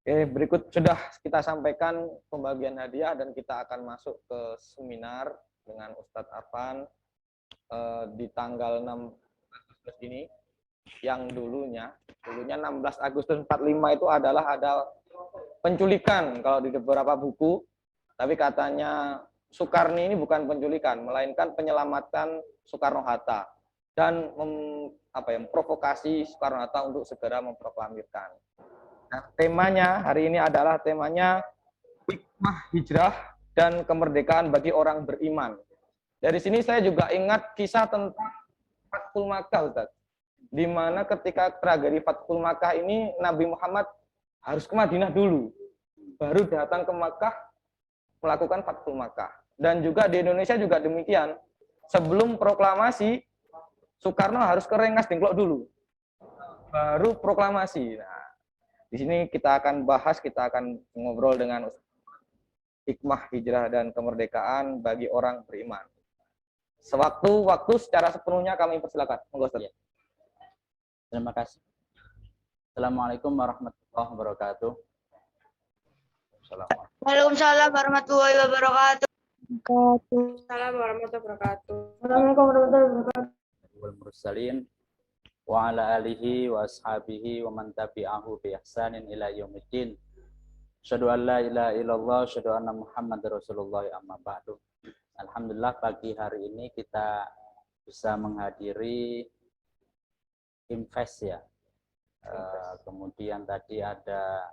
Oke, berikut sudah kita sampaikan pembagian hadiah dan kita akan masuk ke seminar dengan Ustadz Arfan di tanggal 6 Agustus ini. Yang dulunya 16 Agustus 45 itu adalah ada penculikan kalau di beberapa buku, tapi katanya Soekarni ini bukan penculikan, melainkan penyelamatan Soekarno-Hatta dan memprovokasi Soekarno-Hatta untuk segera memproklamirkan. Nah, temanya hari ini adalah temanya hikmah hijrah dan kemerdekaan bagi orang beriman. Dari sini saya juga ingat kisah tentang Fathul Makkah, Ustaz. Di mana ketika tragedi Fathul Makkah ini Nabi Muhammad harus ke Madinah dulu, baru datang ke Makkah melakukan Fathul Makkah. Dan juga di Indonesia juga demikian. Sebelum proklamasi, Soekarno harus ke Rengas Dengklok dulu, baru proklamasi. Nah, di sini kita akan bahas, kita akan ngobrol dengan hikmah hijrah dan kemerdekaan bagi orang beriman. Sewaktu-waktu secara sepenuhnya kami persilakan. Monggo, Ustaz. Terima kasih. Assalamualaikum warahmatullahi wabarakatuh. Waalaikumsalam warahmatullahi wabarakatuh. Assalamualaikum warahmatullahi wabarakatuh. Assalamualaikum warahmatullahi wabarakatuh. Wal mursalin wa ala alihi wa ashabihi wa man tabi'ahu bi ihsanin ila yaumiddin. Asyhadu an la ilaha illallah, asyhadu anna Muhammadar Rasulullah, amma ba'du. Alhamdulillah pagi hari ini kita bisa menghadiri Invest ya. Kemudian tadi ada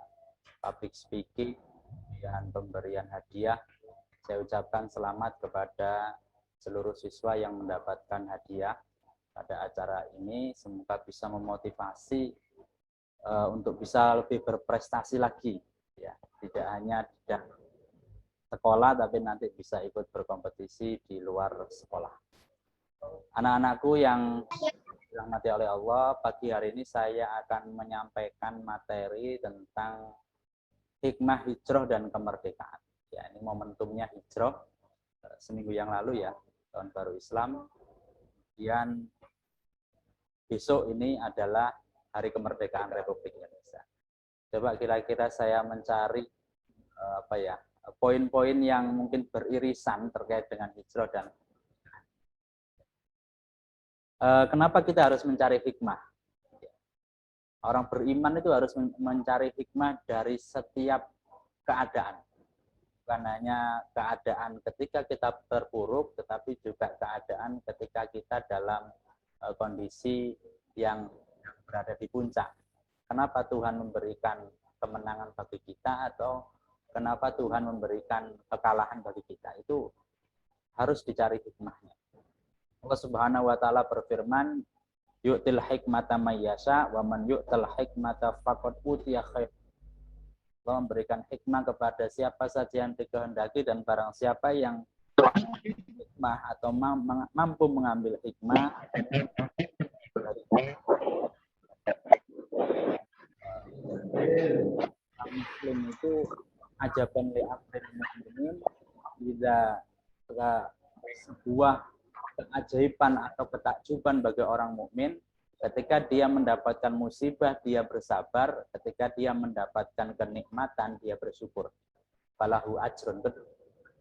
public speaking dan pemberian hadiah. Saya ucapkan selamat kepada seluruh siswa yang mendapatkan hadiah pada acara ini. Semoga bisa memotivasi untuk bisa lebih berprestasi lagi, ya. Tidak hanya di sekolah, tapi nanti bisa ikut berkompetisi di luar sekolah. Anak-anakku yang dirahmati oleh Allah, pagi hari ini saya akan menyampaikan materi tentang hikmah hijrah dan kemerdekaan. Ya, ini momentumnya hijrah seminggu yang lalu ya, tahun baru Islam. Kemudian besok ini adalah Hari Kemerdekaan Republik Indonesia. Coba kira-kira saya mencari poin-poin yang mungkin beririsan terkait dengan hijrah dan kenapa kita harus mencari hikmah? Orang beriman itu harus mencari hikmah dari setiap keadaan. Bukan hanya keadaan ketika kita terpuruk, tetapi juga keadaan ketika kita dalam kondisi yang berada di puncak. Kenapa Tuhan memberikan kemenangan bagi kita atau kenapa Tuhan memberikan kekalahan bagi kita? Itu harus dicari hikmahnya. Allah Subhanahu wa taala berfirman, yu'til hikmata may yasha wa man yu'tal hikmata faqad utiya khair. Allah memberikan hikmah kepada siapa saja yang dikehendaki, dan barang siapa yang hikmah atau mampu mengambil hikmah Muslim itu ajaban li amril mu'minin, tidak sebuah keajaiban atau ketakjuban bagi orang mukmin ketika dia mendapatkan musibah dia bersabar, ketika dia mendapatkan kenikmatan dia bersyukur. Falahu ajrun,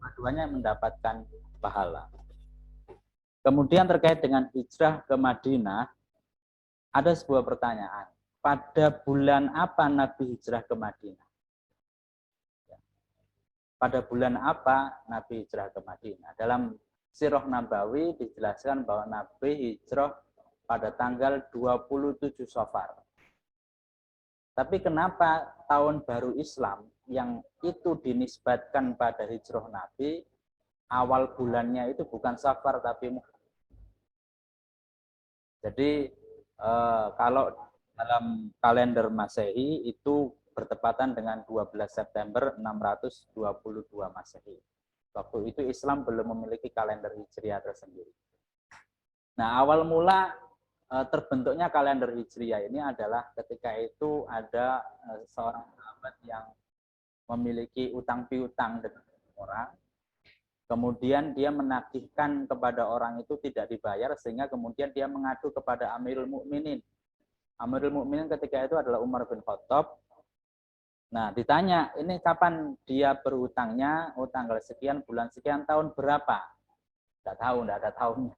keduanya mendapatkan pahala. Kemudian terkait dengan hijrah ke Madinah, ada sebuah pertanyaan. Pada bulan apa Nabi hijrah ke Madinah? Pada bulan apa Nabi hijrah ke Madinah? Dalam Sirah Nabawi dijelaskan bahwa Nabi hijrah pada tanggal 27 Safar. Tapi kenapa tahun baru Islam yang itu dinisbatkan pada hijrah Nabi, awal bulannya itu bukan Safar tapi Muharram. Jadi kalau dalam kalender Masehi itu bertepatan dengan 12 September 622 Masehi. Waktu itu Islam belum memiliki kalender Hijriah tersendiri. Nah, awal mula terbentuknya kalender Hijriah ini adalah ketika itu ada seorang sahabat yang memiliki utang piutang dengan orang. Kemudian dia menagihkan kepada orang itu tidak dibayar, sehingga kemudian dia mengadu kepada Amirul Mukminin. Amirul Mukminin ketika itu adalah Umar bin Khattab. Nah, ditanya, ini kapan dia berhutangnya? Oh, tanggal sekian, bulan sekian, tahun berapa? Nggak tahu, nggak ada tahunnya.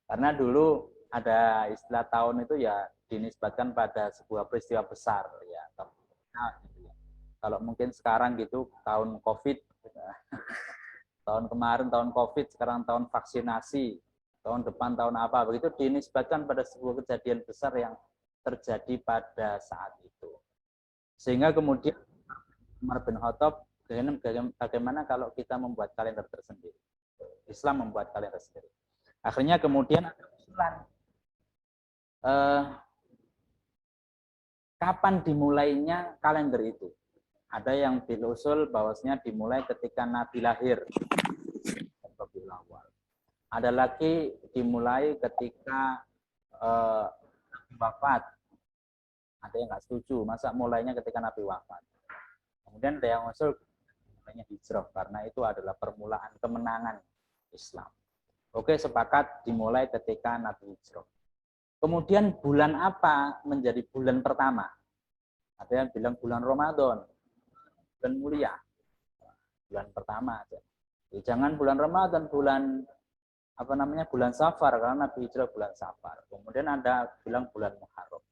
Karena dulu ada istilah tahun itu ya dinisbatkan pada sebuah peristiwa besar. Ya. Nah, gitu ya. Kalau mungkin sekarang gitu, tahun COVID, tahun kemarin tahun COVID, sekarang tahun vaksinasi, tahun depan tahun apa, begitu dinisbatkan pada sebuah kejadian besar yang terjadi pada saat itu. Sehingga kemudian Umar bin Khattab, bagaimana kalau kita membuat kalender tersendiri? Islam membuat kalender sendiri. Akhirnya kemudian ada usulan, kapan dimulainya kalender itu? Ada yang diusul bahwasanya dimulai ketika Nabi lahir. Ada lagi dimulai ketika Nabi wafat. Ada yang nggak setuju, masa mulainya ketika Nabi wafat. Kemudian ada yang usul mulainya hijrah, karena itu adalah permulaan kemenangan Islam. Oke, sepakat dimulai ketika Nabi hijrah. Kemudian bulan apa menjadi bulan pertama? Ada yang bilang bulan Ramadan, bulan mulia, bulan pertama aja. Jangan bulan Ramadan, bulan bulan Safar, karena Nabi hijrah bulan Safar. Kemudian ada bilang bulan Muharram.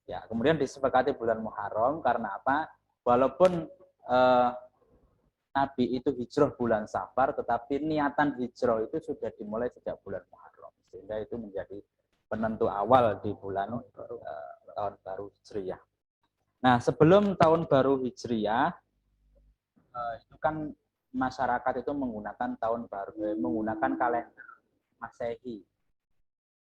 Ya, kemudian disepakati bulan Muharram karena apa? Walaupun Nabi itu hijrah bulan Safar, tetapi niatan hijrah itu sudah dimulai sejak bulan Muharram, sehingga itu menjadi penentu awal di bulan tahun baru Hijriyah. Nah, sebelum tahun baru Hijriyah, itu kan masyarakat itu menggunakan menggunakan kalender Masehi.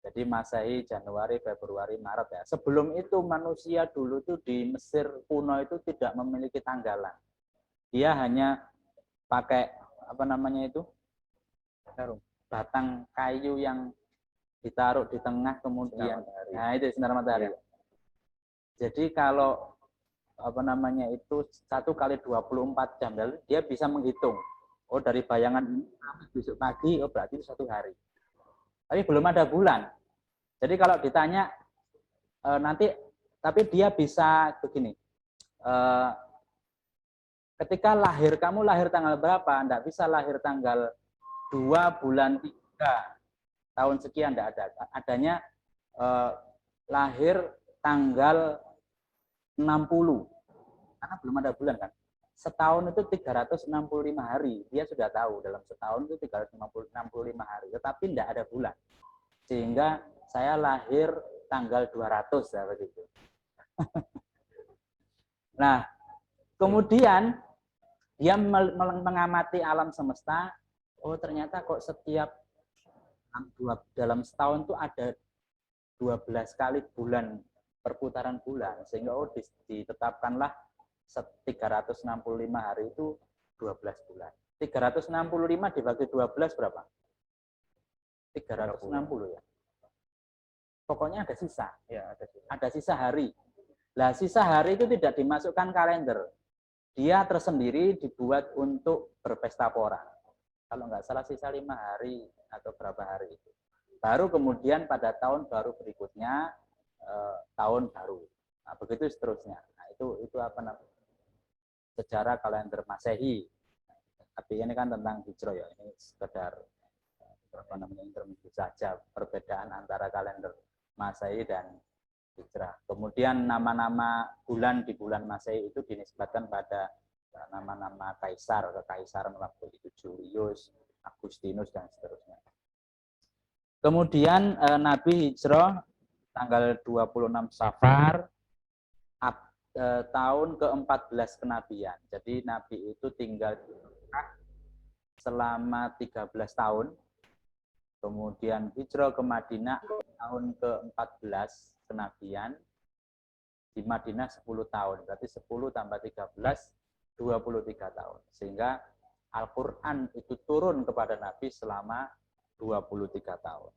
Jadi Masehi Januari, Februari, Maret ya. Sebelum itu manusia dulu tuh di Mesir kuno itu tidak memiliki tanggalan. Dia hanya pakai batang kayu yang ditaruh di tengah, kemudian nah itu sinar matahari. Ya. Jadi kalau 1 kali 24 jam, dia bisa menghitung. Oh, dari bayangan ini besok pagi, oh berarti itu 1 hari. Tapi belum ada bulan. Jadi kalau ditanya nanti, tapi dia bisa begini. Ketika kamu lahir tanggal berapa? Enggak bisa lahir tanggal 2 bulan 3 tahun sekian, enggak ada. Adanya lahir tanggal 60. Karena belum ada bulan kan. Setahun itu 365 hari. Dia sudah tahu dalam setahun itu 365 hari. Tetapi tidak ada bulan. Sehingga saya lahir tanggal 200 ya begitu. Nah, kemudian dia mengamati alam semesta. Oh, ternyata kok setiap dalam setahun itu ada 12 kali bulan, perputaran bulan, sehingga ditetapkanlah 365 hari itu 12 bulan. 365 dibagi 12 berapa? 360 ya. Pokoknya ada sisa. Ya, ada sisa hari. Nah, sisa hari itu tidak dimasukkan kalender. Dia tersendiri dibuat untuk berpesta pora. Kalau nggak salah sisa 5 hari atau berapa hari itu. Baru kemudian pada tahun baru berikutnya tahun baru. Nah, begitu seterusnya. Nah, itu sejarah kalender Masehi. Tapi ini kan tentang hijrah ya. Ini sekedar intermezzo saja perbedaan antara kalender Masehi dan hijrah. Kemudian nama-nama bulan di bulan Masehi itu dinisbatkan pada nama-nama kekaisaran waktu itu, Julius, Agustinus dan seterusnya. Kemudian Nabi hijrah tanggal 26 Safar tahun ke-14 kenabian. Jadi Nabi itu tinggal di Mekah selama 13 tahun. Kemudian hijrah ke Madinah tahun ke-14 kenabian. Di Madinah 10 tahun. Berarti 10 tambah 13, 23 tahun. Sehingga Al-Quran itu turun kepada Nabi selama 23 tahun.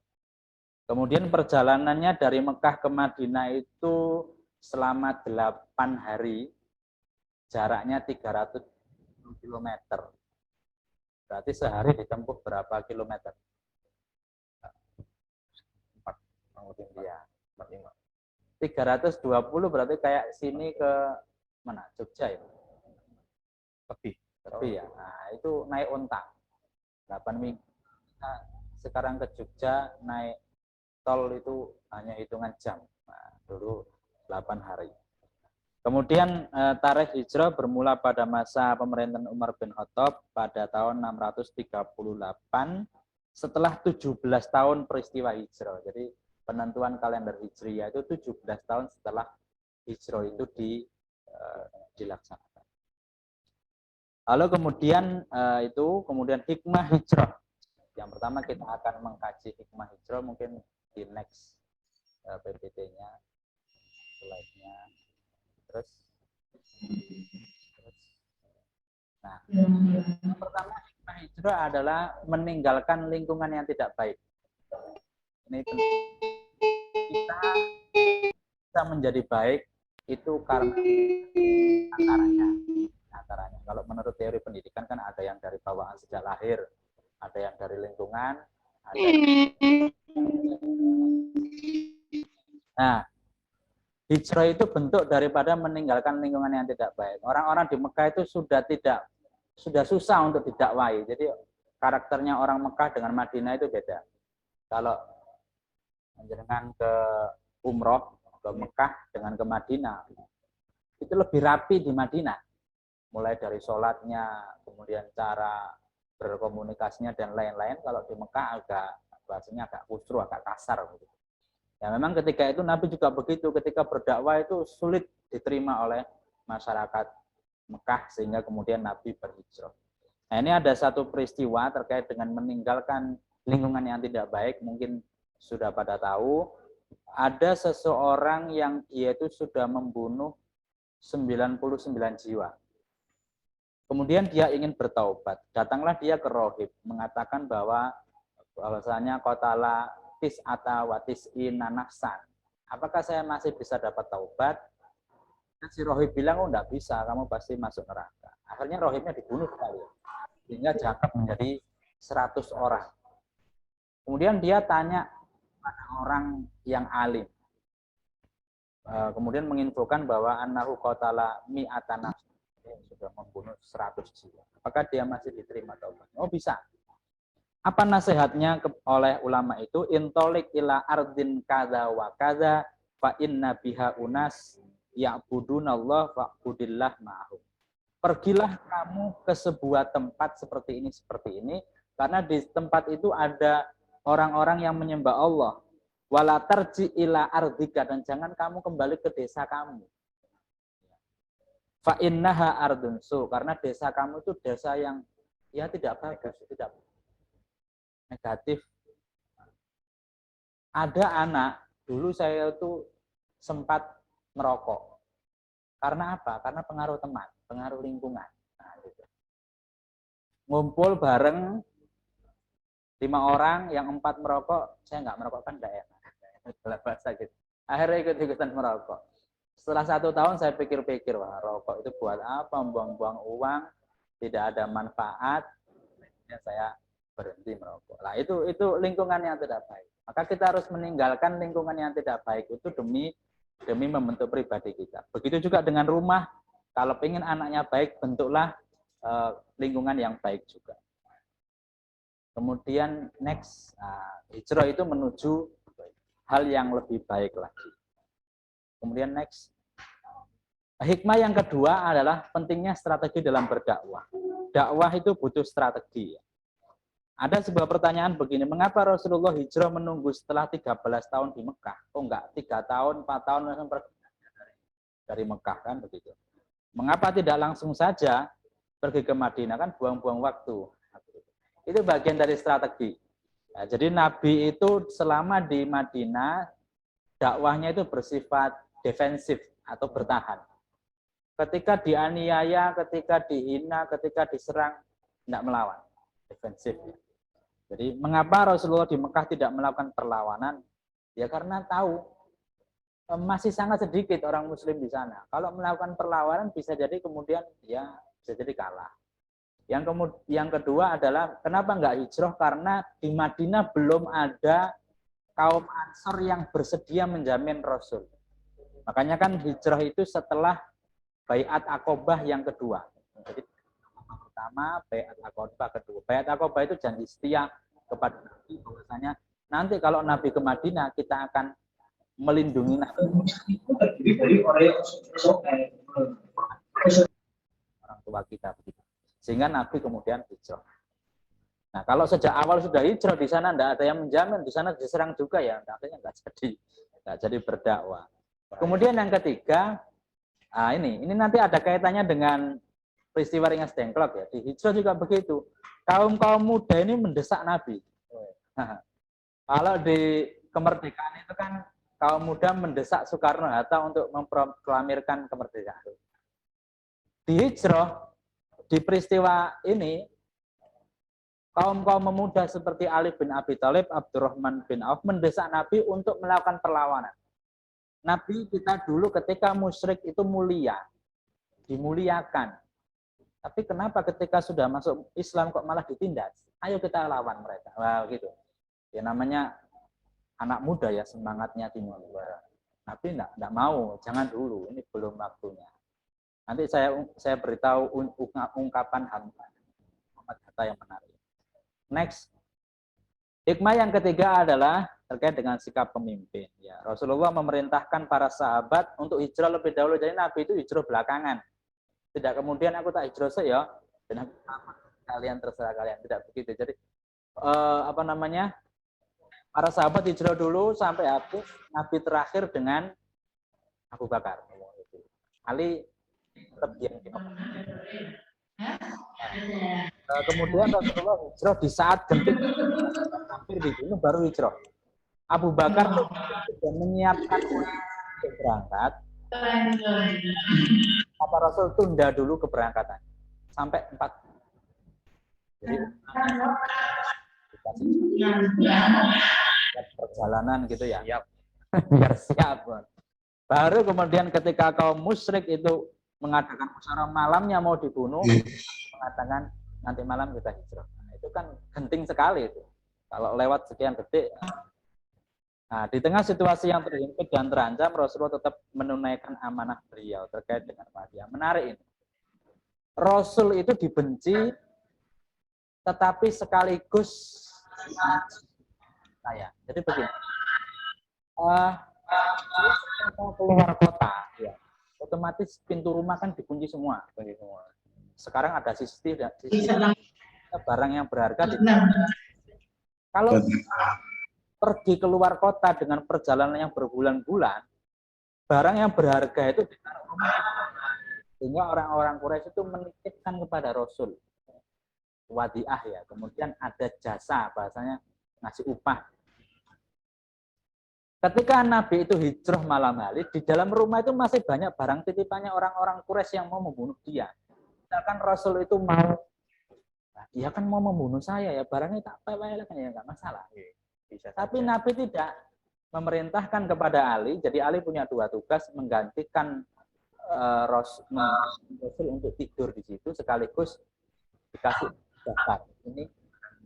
Kemudian perjalanannya dari Mekah ke Madinah itu selama 8 hari, jaraknya 300 km. Berarti sehari ditempuh berapa kilometer? 4, ya. 320 berarti kayak sini ke mana? Jogja ya? Lebih. Lebih ya. Nah, itu naik onta. 8 minggu. Nah, sekarang ke Jogja naik tol itu hanya hitungan jam. Nah, dulu 8 hari. Kemudian tarikh hijrah bermula pada masa pemerintahan Umar bin Khattab pada tahun 638 setelah 17 tahun peristiwa hijrah. Jadi penentuan kalender hijriah itu 17 tahun setelah hijrah itu dilaksanakan. Lalu kemudian kemudian hikmah hijrah. Yang pertama kita akan mengkaji hikmah hijrah mungkin di next PPT-nya, slide-nya. Terus, nah, yang pertama hikmah hijrah adalah meninggalkan lingkungan yang tidak baik. Ini kita bisa menjadi baik itu karena antaranya. Kalau menurut teori pendidikan kan ada yang dari bawaan sejak lahir, ada yang dari lingkungan, ada yang... Nah, hijrah itu bentuk daripada meninggalkan lingkungan yang tidak baik. Orang-orang di Mekah itu sudah susah untuk didakwai. Jadi karakternya orang Mekah dengan Madinah itu beda. Kalau menjenengan ke umroh ke Mekah dengan ke Madinah, itu lebih rapi di Madinah. Mulai dari sholatnya, kemudian cara berkomunikasinya dan lain-lain. Kalau di Mekah bahasanya agak kusru, agak kasar. Ya memang ketika itu Nabi juga begitu, ketika berdakwah itu sulit diterima oleh masyarakat Mekah sehingga kemudian Nabi berhijrah. Nah ini ada satu peristiwa terkait dengan meninggalkan lingkungan yang tidak baik, mungkin sudah pada tahu, ada seseorang yang dia itu sudah membunuh 99 jiwa. Kemudian dia ingin bertaubat, datanglah dia ke rohib, mengatakan bahwasanya qatala tis'ata wa tis'ina nafsan. Apakah saya masih bisa dapat taubat? Dan si rohib bilang, oh enggak bisa, kamu pasti masuk neraka. Akhirnya rohibnya dibunuh sekali. Sehingga jangkap menjadi 100 orang. Kemudian dia tanya pada orang yang alim. Kemudian menginfokan bahwa annahu qatala mi'ata nafsan. Dia sudah membunuh 100 jiwa. Apakah dia masih diterima taubat? Oh bisa. Apa nasihatnya oleh ulama itu? Intolik ila ardin kada wa kada fa inna biha unas ya'budunallah fa'budillah ma'ahum. Pergilah kamu ke sebuah tempat seperti ini, karena di tempat itu ada orang-orang yang menyembah Allah. Wala tarji ila ardika, dan jangan kamu kembali ke desa kamu. Fa innaha ardun su, karena desa kamu itu desa yang ya tidak bagus, tidak negatif. Ada anak, dulu saya itu sempat merokok. Karena apa? Karena pengaruh teman, pengaruh lingkungan. Nah, gitu. Ngumpul bareng 5 orang, yang 4 merokok, saya nggak merokok kan enggak enak. Bahasa gitu. Akhirnya ikut-ikutan merokok. Setelah 1 tahun saya pikir-pikir, wah rokok itu buat apa? Buang-buang uang, tidak ada manfaat. Ya, saya berhenti merokok. Nah, itu lingkungan yang tidak baik. Maka kita harus meninggalkan lingkungan yang tidak baik itu demi membentuk pribadi kita. Begitu juga dengan rumah. Kalau ingin anaknya baik, bentuklah lingkungan yang baik juga. Kemudian next, hijrah itu menuju hal yang lebih baik lagi. Kemudian next, hikmah yang kedua adalah pentingnya strategi dalam berdakwah. Dakwah itu butuh strategi. Ada sebuah pertanyaan begini, mengapa Rasulullah hijrah menunggu setelah 13 tahun di Mekah? Oh enggak, 3 tahun, 4 tahun langsung pergi dari Mekah kan begitu. Mengapa tidak langsung saja pergi ke Madinah, kan buang-buang waktu. Itu bagian dari strategi. Nah, jadi Nabi itu selama di Madinah, dakwahnya itu bersifat defensif atau bertahan. Ketika dianiaya, ketika dihina, ketika diserang, tidak melawan. Defensif. Jadi mengapa Rasulullah di Mekah tidak melakukan perlawanan? Ya karena tahu masih sangat sedikit orang Muslim di sana. Kalau melakukan perlawanan bisa jadi kemudian ya bisa jadi kalah. Yang kedua adalah kenapa nggak hijrah? Karena di Madinah belum ada kaum Ansor yang bersedia menjamin Rasul. Makanya kan hijrah itu setelah Baiat Aqobah yang kedua. Jadi pertama, baiat aqabah kedua. Baiat aqabah itu janji setia kepada Nabi bahwasanya nanti kalau Nabi ke Madinah kita akan melindungi Nabi orang tua kita begitu. Sehingga Nabi kemudian hijrah. Nah, kalau sejak awal sudah hijrah di sana tidak ada yang menjamin, di sana diserang juga ya, akhirnya nggak jadi berdakwah. Kemudian yang ketiga, ini nanti ada kaitannya dengan peristiwa Ringas Dengklok ya. Di hijrah juga begitu. Kaum muda ini mendesak Nabi. Nah, kalau di kemerdekaan itu kan kaum muda mendesak Soekarno-Hatta untuk memproklamirkan kemerdekaan. Di hijrah, di peristiwa ini, kaum pemuda seperti Ali bin Abi Thalib, Abdurrahman bin Auf mendesak Nabi untuk melakukan perlawanan. Nabi kita dulu ketika musyrik itu mulia, dimuliakan. Tapi kenapa ketika sudah masuk Islam kok malah ditindas? Ayo kita lawan mereka. Wah, gitu. Ya namanya anak muda ya, semangatnya tinggi. Nabi enggak mau, jangan dulu, ini belum waktunya. Nanti saya beritahu ungkapan Muhammad Hatta yang menarik. Next, hikmah yang ketiga adalah terkait dengan sikap pemimpin. Ya, Rasulullah memerintahkan para sahabat untuk hijrah lebih dahulu. Jadi Nabi itu hijrah belakangan. Tidak kemudian aku tak hijrah saya, dan kalian terserah kalian. Tidak begitu. Jadi para sahabat hijrah dulu sampai habis. Nabi terakhir dengan Abu Bakar. Ali tetap diam. Kemudian Rasulullah hijrah di saat genting hampir dibunuh baru hijrah. Abu Bakar sudah menyiapkan untuk berangkat. Kata Rasul tunda dulu keberangkatan sampai 4. Jadi perjalanan gitu ya. Biar siap. Baru kemudian ketika kaum musyrik itu mengadakan musyawarah malamnya mau dibunuh, mengatakan nanti malam kita hijrah. Nah, itu kan genting sekali itu. Kalau lewat sekian detik. Nah, di tengah situasi yang terhimpit dan terancam, Rasulullah tetap menunaikan amanah beliau terkait dengan Madinah. Menarik ini. Rasul itu dibenci, tetapi sekaligus saya. Jadi begini. Keluar kota, ya. Otomatis pintu rumah kan dikunci semua. Sekarang ada CCTV barang yang berharga di kalau pergi keluar kota dengan perjalanan yang berbulan-bulan, barang yang berharga itu ditaruh rumah. Sehingga orang-orang Quraisy itu menitipkan kepada Rasul wadiah ya. Kemudian ada jasa, bahasanya ngasih upah. Ketika Nabi itu hijrah malam hari, di dalam rumah itu masih banyak barang titipannya orang-orang Quraisy yang mau membunuh dia. Misalkan Rasul itu mau, dia kan mau membunuh saya ya, barangnya tak apa-apa kan ya, nggak masalah. Bisa. Tapi Nabi tidak memerintahkan kepada Ali, jadi Ali punya 2 tugas, menggantikan Rasul untuk tidur di situ, sekaligus dikasih daftar. Ini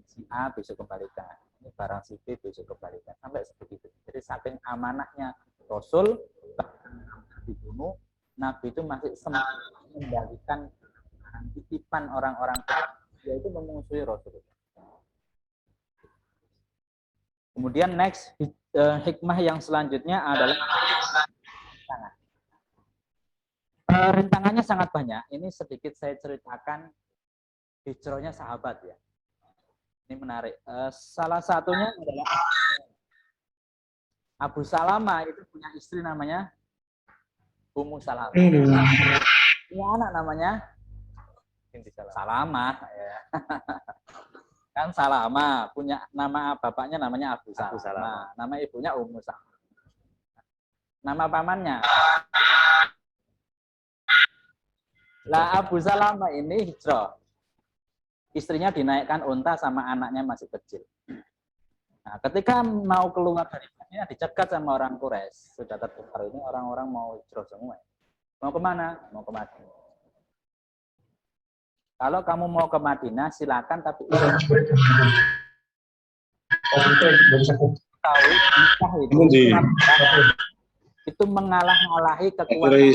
si A besok kembalikan. Ini barang si B besok kembalikan, sampai sebegitu. Jadi saking amanahnya Rasul, dibunuh, Nabi itu masih sempat mengendalikan titipan orang-orang yaitu memusuhi Rasul. Kemudian next hikmah yang selanjutnya adalah rintangan. Rintangannya sangat banyak. Ini sedikit saya ceritakan hijrahnya sahabat ya. Ini menarik. Salah satunya adalah Abu Salamah itu punya istri namanya Ummu Salamah. Punya anak namanya Salamah. Ya. Kan Salamah, punya nama bapaknya namanya Abu Salamah. Nama ibunya Ummu Salamah. Nama pamannya. Lah Abu Salamah ini hijrah. Istrinya dinaikkan unta sama anaknya masih kecil. Nah, ketika mau keluar dari Madinah dicegat sama orang Quraisy. Sudah terbongkar ini orang-orang mau hijrah semua. Mau kemana? Mau ke Madinah. Kalau kamu mau ke Madinah silakan, tapi itu mengalah-alahi kekuatan.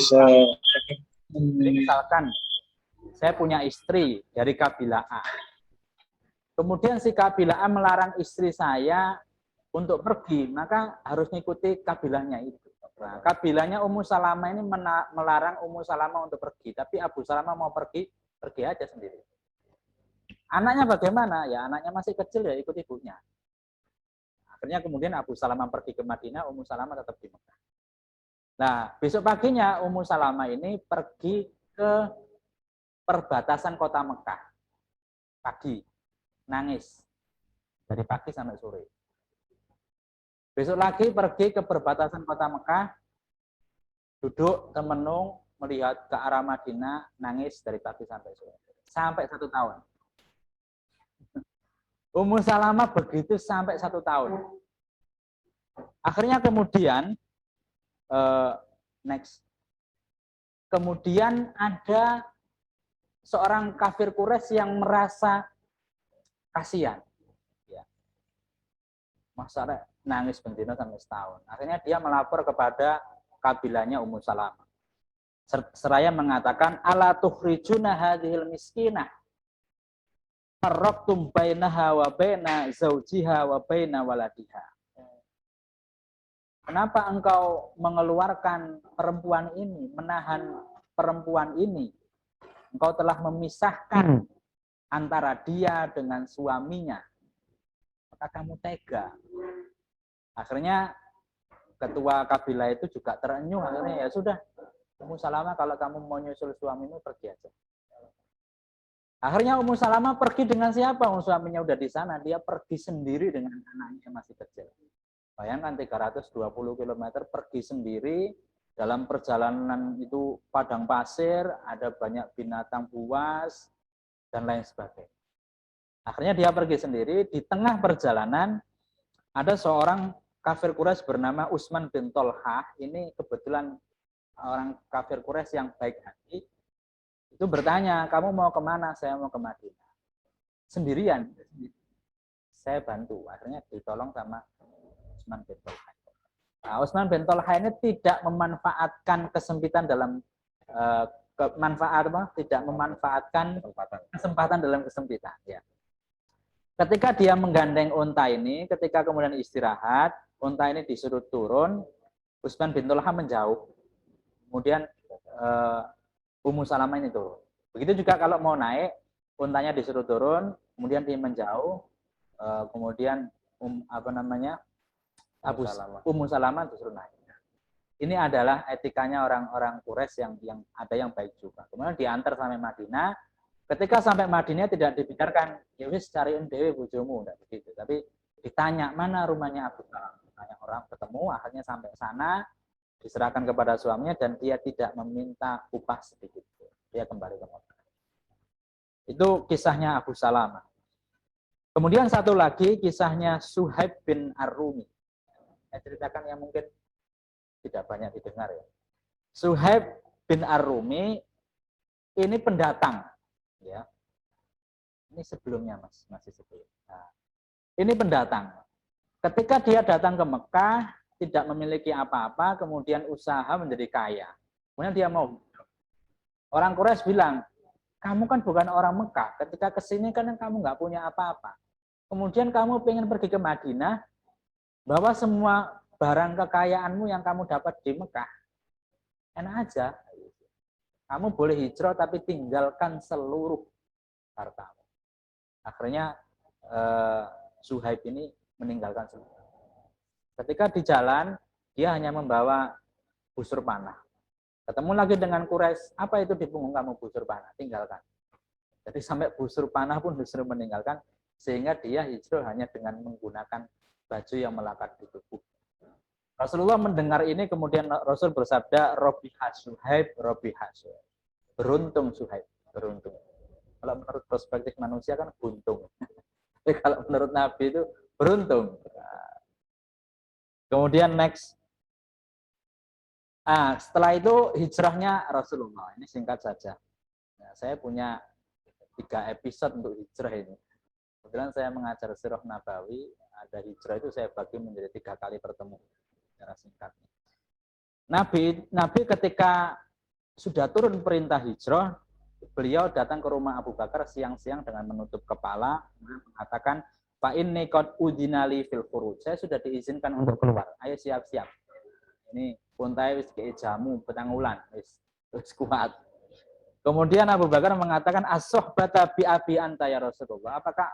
Jadi misalkan saya punya istri dari kabilah A. Kemudian si kabilah A melarang istri saya untuk pergi, maka harus mengikuti kabilahnya itu. Nah, kabilahnya Ummu Salamah ini melarang Ummu Salamah untuk pergi, tapi Abu Salamah mau pergi, pergi aja sendiri. Anaknya bagaimana? Ya anaknya masih kecil ya ikut ibunya. Akhirnya kemudian Abu Salamah pergi ke Madinah, Ummu Salamah tetap di Mekah. Nah, besok paginya Ummu Salamah ini pergi ke perbatasan kota Mekah. Pagi, nangis. Dari pagi sampai sore. Besok lagi pergi ke perbatasan kota Mekah, duduk temenung, melihat ke arah Madinah, nangis dari pagi sampai sore. Sampai 1 tahun. Ummu Salamah begitu sampai 1 tahun. Akhirnya kemudian, next. Kemudian ada seorang kafir Quraisy yang merasa kasihan. Ya. Masa nangis bendina sampai setahun. Akhirnya dia melapor kepada kabilahnya Ummu Salamah. Seraya mengatakan, ala tukhrijuna hadhil miskinah farraqtum bainaha wa baina zaujiha wa baina waladiha. Kenapa engkau mengeluarkan perempuan ini, menahan perempuan ini? Engkau telah memisahkan antara dia dengan suaminya. Maka kamu tega. Akhirnya ketua kabilah itu juga terenyuh. Akhirnya ya sudah, Ummu Salamah kalau kamu mau nyusul suamimu pergi aja. Akhirnya Ummu Salamah pergi dengan siapa? Suaminya udah di sana. Dia pergi sendiri dengan anaknya yang masih kecil. Bayangkan 320 km pergi sendiri. Dalam perjalanan itu padang pasir, ada banyak binatang buas, dan lain sebagainya. Akhirnya dia pergi sendiri. Di tengah perjalanan ada seorang kafir Quraisy bernama Utsman bin Tolhah. Ini kebetulan orang kafir Quraisy yang baik hati. Itu bertanya, kamu mau kemana? Saya mau ke Madinah. Sendirian. Saya bantu. Akhirnya ditolong sama Utsman bin Tolhah. Nah, Utsman bin Tolhah ini tidak memanfaatkan kesempitan dalam tidak memanfaatkan kesempatan dalam kesempitan. Ya. Ketika dia menggandeng unta ini, ketika kemudian istirahat, unta ini disuruh turun, Utsman bin Tolhah menjauh. Kemudian Ummu Salamah ini turun. Begitu juga kalau mau naik, untanya disuruh turun, kemudian dia menjauh, kemudian Ummu Salamah disuruh naik. Ini adalah etikanya orang-orang Quraisy yang ada yang baik juga. Kemudian diantar sampai Madinah. Ketika sampai Madinah tidak dibicarakan, ya wis cariin dhewe bojomu, enggak begitu. Tapi ditanya mana rumahnya Abu Salamah. Ditanya orang, ketemu, akhirnya sampai sana, diserahkan kepada suaminya dan dia tidak meminta upah sedikit. Dia kembali ke Mekah. Itu kisahnya Abu Salamah. Kemudian satu lagi kisahnya Suhaib bin Ar-Rumi. Saya ceritakan yang mungkin tidak banyak didengar ya. Suhaib bin Ar-Rumi ini pendatang. Ya, ini sebelumnya masih sebelum. Nah, ini pendatang. Ketika dia datang ke Mekah, tidak memiliki apa-apa, kemudian usaha menjadi kaya. Kemudian dia mau. Orang Quraisy bilang, kamu kan bukan orang Mekah. Ketika kesini kan kamu nggak punya apa-apa. Kemudian kamu pengen pergi ke Madinah, bawa semua barang kekayaanmu yang kamu dapat di Mekah. Enak aja. Kamu boleh hijrah tapi tinggalkan seluruh hartamu. Akhirnya Suhaib ini meninggalkan semua. Ketika di jalan, dia hanya membawa busur panah. Ketemu lagi dengan Quraisy, apa itu di punggung kamu busur panah? Tinggalkan. Jadi sampai busur panah pun disuruh meninggalkan, sehingga dia hijrah hanya dengan menggunakan baju yang melekat di tubuh. Rasulullah mendengar ini, kemudian Rasul bersabda, Robiha Suhaib, Robiha Suhaib. Beruntung Suhaib, beruntung. Kalau menurut perspektif manusia kan buntung. Tapi kalau menurut Nabi itu beruntung. Kemudian next. Setelah itu hijrahnya Rasulullah. Ini singkat saja. Nah, saya punya 3 episode untuk hijrah ini. Kebetulan saya mengajar Sirah Nabawi. Ada hijrah itu saya bagi menjadi 3 kali pertemuan. Secara singkatnya. Nabi ketika sudah turun perintah hijrah, beliau datang ke rumah Abu Bakar siang-siang dengan menutup kepala, mengatakan, Pak inni qad udzinali fil khuruj. Saya sudah diizinkan untuk keluar. Ayo siap-siap. Ini puntai wis kei jamu petang ulan, wis kuat. Kemudian Abu Bakar mengatakan as-sohbata bi abi anta ya Rasulullah. Apakah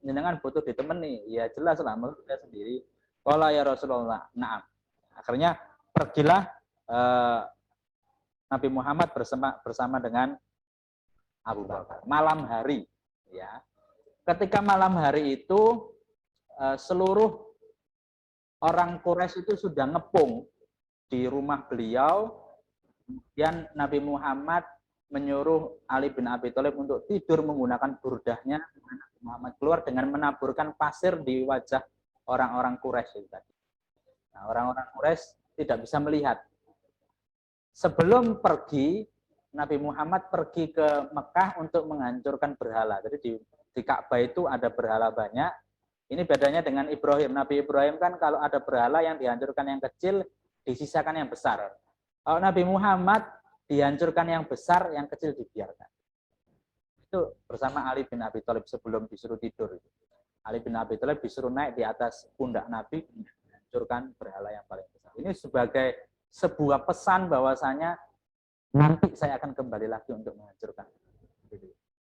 jenengan butuh ditemani? Ya jelas lah, menurut saya sendiri. Qala ya Rasulullah, na'am. Akhirnya pergilah Nabi Muhammad bersama dengan Abu Bakar. Malam hari, ya. Ketika malam hari itu seluruh orang Quraisy itu sudah ngepung di rumah beliau. Kemudian Nabi Muhammad menyuruh Ali bin Abi Thalib untuk tidur menggunakan burdahnya. Nabi Muhammad keluar dengan menaburkan pasir di wajah orang-orang Quraisy tadi. Nah, orang-orang Quraisy tidak bisa melihat. Sebelum pergi, Nabi Muhammad pergi ke Mekah untuk menghancurkan berhala. Jadi di Ka'bah itu ada berhala banyak. Ini bedanya dengan Ibrahim. Nabi Ibrahim kan kalau ada berhala yang dihancurkan yang kecil, disisakan yang besar. Kalau Nabi Muhammad dihancurkan yang besar, yang kecil dibiarkan. Itu bersama Ali bin Abi Thalib sebelum disuruh tidur. Ali bin Abi Thalib disuruh naik di atas pundak Nabi, menghancurkan berhala yang paling besar. Ini sebagai sebuah pesan bahwasanya nanti saya akan kembali lagi untuk menghancurkan.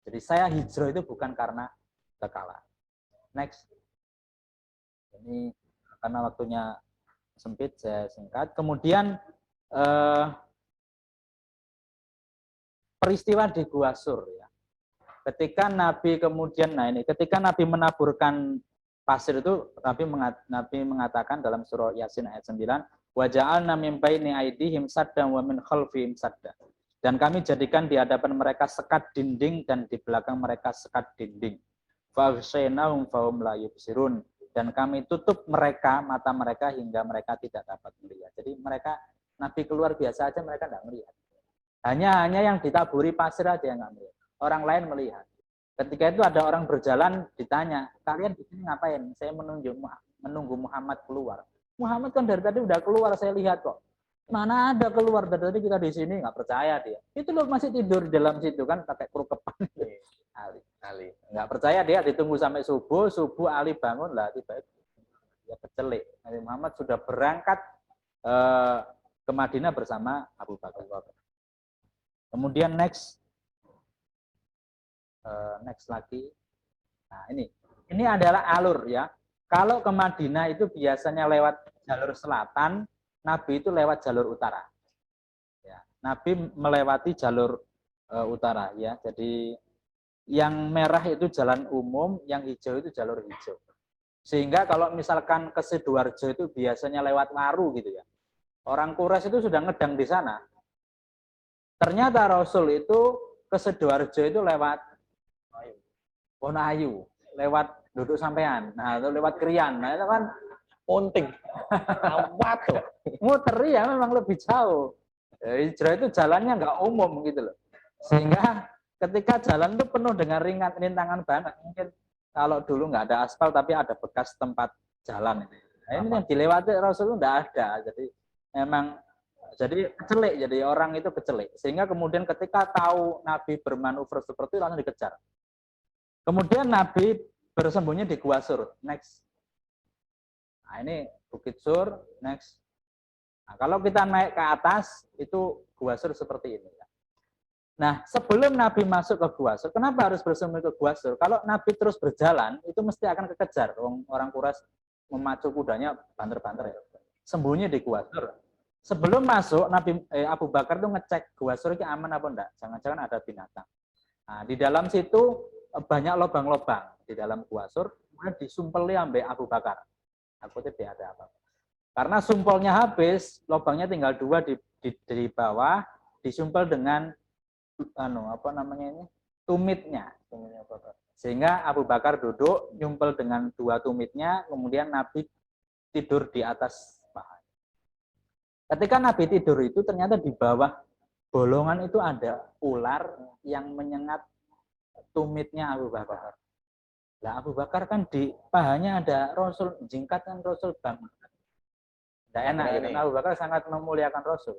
Jadi saya hijrah itu bukan karena kekalahan. Next. Ini karena waktunya sempit, saya singkat. Kemudian peristiwa di Gua Sur, ya. Ketika Nabi kemudian, ketika Nabi menaburkan pasir itu, Nabi mengatakan dalam surah Yasin ayat 9, wa ja'alna min baini aydihim saddan wa min khalfihim saddan. Dan kami jadikan di hadapan mereka sekat dinding dan di belakang mereka sekat dinding. Faghshaynahum fahum la yubsirun. Dan kami tutup mereka, mata mereka hingga mereka tidak dapat melihat. Jadi mereka, Nabi keluar biasa aja mereka tidak melihat. Hanya yang ditaburi pasir aja yang nggak melihat. Orang lain melihat. Ketika itu ada orang berjalan ditanya, kalian di sini ngapain? Saya menunggu Muhammad keluar. Muhammad kan dari tadi udah keluar, saya lihat kok. Mana ada keluar, dari tadi kita di sini, nggak percaya dia. Itu loh masih tidur di dalam situ kan, pakai kerukepan. Ali. Nggak percaya dia, ditunggu sampai subuh Ali bangun lah, tiba-tiba dia kecelik. Nabi Muhammad sudah berangkat ke Madinah bersama Abu Bakar. Kemudian next lagi. Nah, ini adalah alur, ya. Kalau ke Madinah itu biasanya lewat jalur selatan, Nabi itu lewat jalur utara. Ya, Nabi melewati jalur utara, ya. Jadi yang merah itu jalan umum, yang hijau itu jalur hijau. Sehingga kalau misalkan ke Sidoarjo itu biasanya lewat Waru gitu ya. Orang Quraisy itu sudah ngedang di sana. Ternyata Rasul itu ke Sidoarjo itu lewat Wonoayu, lewat Duduk Sampean, nah itu lewat Krian, nah itu kan Ponting. Apa tuh? muter ya, memang lebih jauh. Hijrah itu jalannya nggak umum gitu loh. Sehingga ketika jalan itu penuh dengan rintangan banget. Mungkin kalau dulu nggak ada aspal tapi ada bekas tempat jalan. Nah, ini yang dilewati Rasul itu nggak ada. Jadi memang kecelik, jadi orang itu kecelik. Sehingga kemudian ketika tahu Nabi bermanuver seperti itu langsung dikejar. Kemudian Nabi bersembunyi di Gua Sur. Next. Nah, ini Bukit Sur. Next. Nah, kalau kita naik ke atas itu Gua Sur seperti ini. Nah, sebelum Nabi masuk ke Gua Sur, kenapa harus bersembunyi ke Gua Sur? Kalau Nabi terus berjalan, itu mesti akan kekejar. Orang Quraisy memacu kudanya banter-banter ya. Sembunyi di Gua Sur. Sebelum masuk, Abu Bakar itu ngecek Gua Sur ini aman apa enggak. Jangan-jangan ada binatang. Nah, di dalam situ banyak lubang-lubang di dalam Gua Sur, kemudian disumpeli ambek Abu Bakar. Aku tidak ada apa-apa. Karena sumpelnya habis, lubangnya tinggal 2 di bawah, disumpel dengan tumitnya. Sehingga Abu Bakar duduk, nyumpel dengan 2 tumitnya, kemudian Nabi tidur di atas paha. Ketika Nabi tidur itu ternyata di bawah bolongan itu ada ular yang menyengat tumitnya Abu Bakar. Nah, Abu Bakar kan di pahanya ada Rasul, jingkat kan Rasul bangun. Tidak enak, ya, karena Abu Bakar sangat memuliakan Rasul.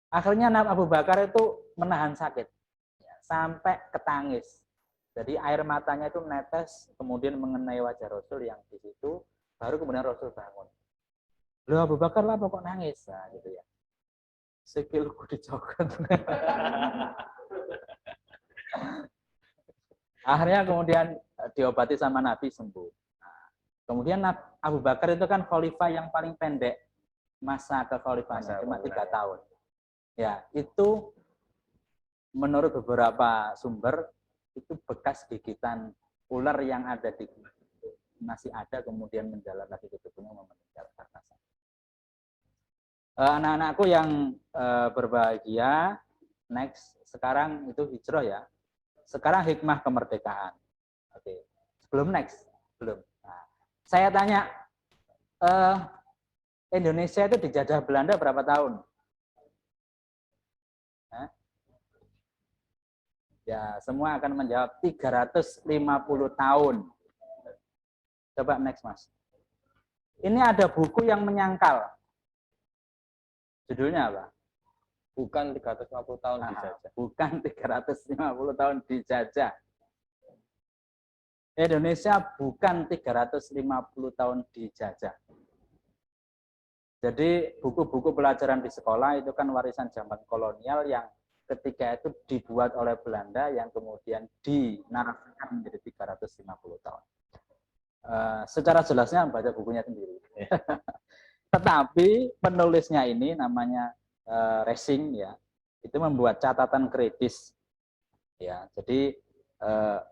Akhirnya Abu Bakar itu menahan sakit. sampai ketangis. Jadi air matanya itu netes, kemudian mengenai wajah Rasul yang di situ, baru kemudian Rasul bangun. Loh Abu Bakar lah kok nangis, nah gitu ya. Sikilku dicokot. Akhirnya kemudian diobati sama Nabi sembuh. Nah, kemudian Abu Bakar itu kan khalifah yang paling pendek masa kekhalifahannya, cuma 3 tahun. Ya, itu menurut beberapa sumber itu bekas gigitan ular yang ada di masih ada, kemudian menjalar lagi ke gunung mengejar karena anak-anakku yang berbahagia, next sekarang itu hijrah ya. Sekarang hikmah kemerdekaan. Oke, sebelum next, belum. Nah, saya tanya, Indonesia itu dijajah Belanda berapa tahun? Ya, semua akan menjawab 350 tahun. Coba next, Mas. Ini ada buku yang menyangkal. Judulnya apa? Bukan 350 tahun dijajah. Bukan 350 tahun dijajah. Indonesia bukan 350 tahun dijajah. Jadi buku-buku pelajaran di sekolah itu kan warisan zaman kolonial yang ketika itu dibuat oleh Belanda yang kemudian dinarasikan menjadi 350 tahun. Secara jelasnya baca bukunya sendiri. Tetapi penulisnya ini namanya Racing ya, itu membuat catatan kritis ya. Jadi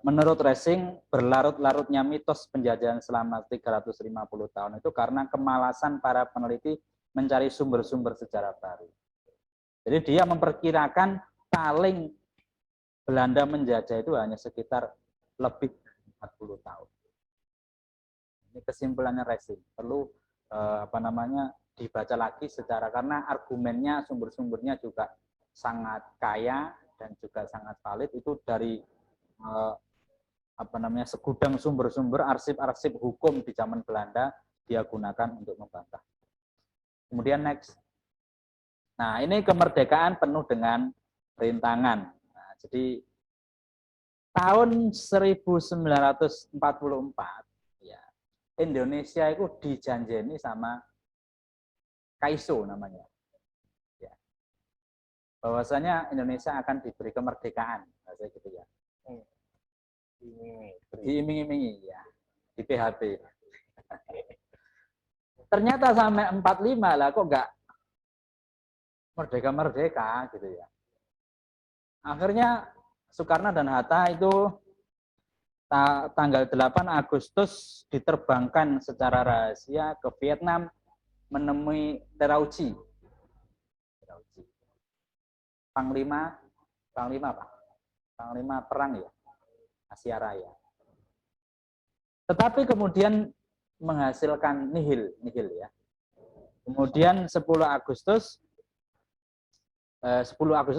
menurut Racing berlarut-larutnya mitos penjajahan selama 350 tahun itu karena kemalasan para peneliti mencari sumber-sumber sejarah baru. Jadi dia memperkirakan paling Belanda menjajah itu hanya sekitar lebih 40 tahun. Ini kesimpulannya Racing. Perlu dibaca lagi secara, karena argumennya, sumber-sumbernya juga sangat kaya dan juga sangat valid. Itu dari segudang sumber-sumber, arsip-arsip hukum di zaman Belanda dia gunakan untuk membantah. Kemudian next. Nah, ini kemerdekaan penuh dengan rintangan. Nah, jadi tahun 1944 ya, Indonesia itu dijanjeni sama Kaiso namanya. Ya. Bahwasanya Indonesia akan diberi kemerdekaan, bahasa gitu ya. Diiming-imingi ya, di PHP. Ternyata sampai 45 lah kok enggak merdeka gitu ya. Akhirnya Soekarno dan Hatta itu tanggal 8 Agustus diterbangkan secara rahasia ke Vietnam menemui Terauchi. Panglima apa? Panglima perang ya, Asia Raya. Tetapi kemudian menghasilkan nihil ya. Kemudian 10 Agustus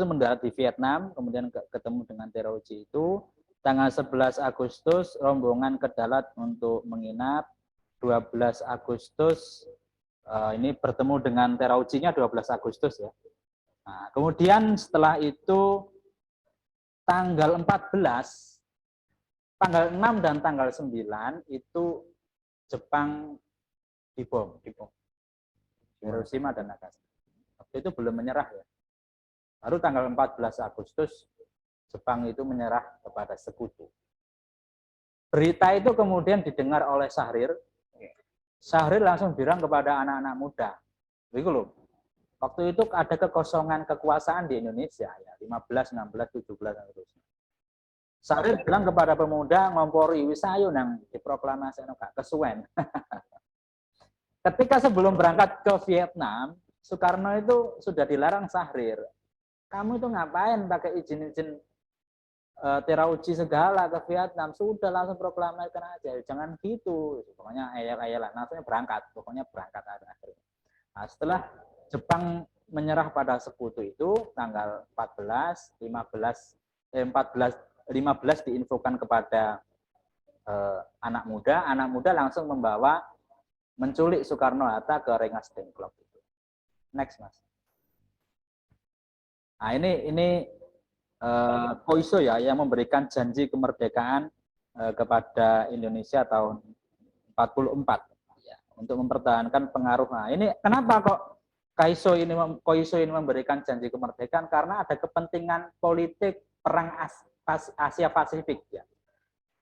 mendarat di Vietnam, kemudian ketemu dengan Terauchi itu. Tanggal 11 Agustus rombongan ke Dalat untuk menginap. 12 Agustus ini bertemu dengan Terauchi-nya 12 Agustus ya. Nah, kemudian setelah itu tanggal 14, tanggal 6 dan tanggal 9 itu Jepang dibom. Hiroshima dan Nagasaki. Waktu itu belum menyerah ya. Baru tanggal 14 Agustus Jepang itu menyerah kepada sekutu. Berita itu kemudian didengar oleh Syahrir. Syahrir langsung bilang kepada anak-anak muda. Begitu loh. Waktu itu ada kekosongan kekuasaan di Indonesia ya, 15, 16, 17 dan seterusnya. Syahrir bilang kepada pemuda ngompori wis ayo nang diproklamaskan gak kesuwen. Ketika sebelum berangkat ke Vietnam, Soekarno itu sudah dilarang Syahrir. Kamu itu ngapain pakai izin-izin Terauchi segala ke Vietnam? Sudah langsung proklamasikan aja, jangan gitu. Pokoknya ayel-ayelan, langsung berangkat. Pokoknya berangkat akhirnya. Nah, setelah Jepang menyerah pada sekutu itu tanggal 15 diinfokan kepada anak muda langsung membawa menculik Soekarno-Hatta ke Rengas Dengklok. Next, Mas. Nah, ini Koiso ya, yang memberikan janji kemerdekaan kepada Indonesia tahun 44 ya, untuk mempertahankan pengaruh. Nah, ini kenapa kok Koiso ini memberikan janji kemerdekaan? Karena ada kepentingan politik perang Asia Pasifik ya.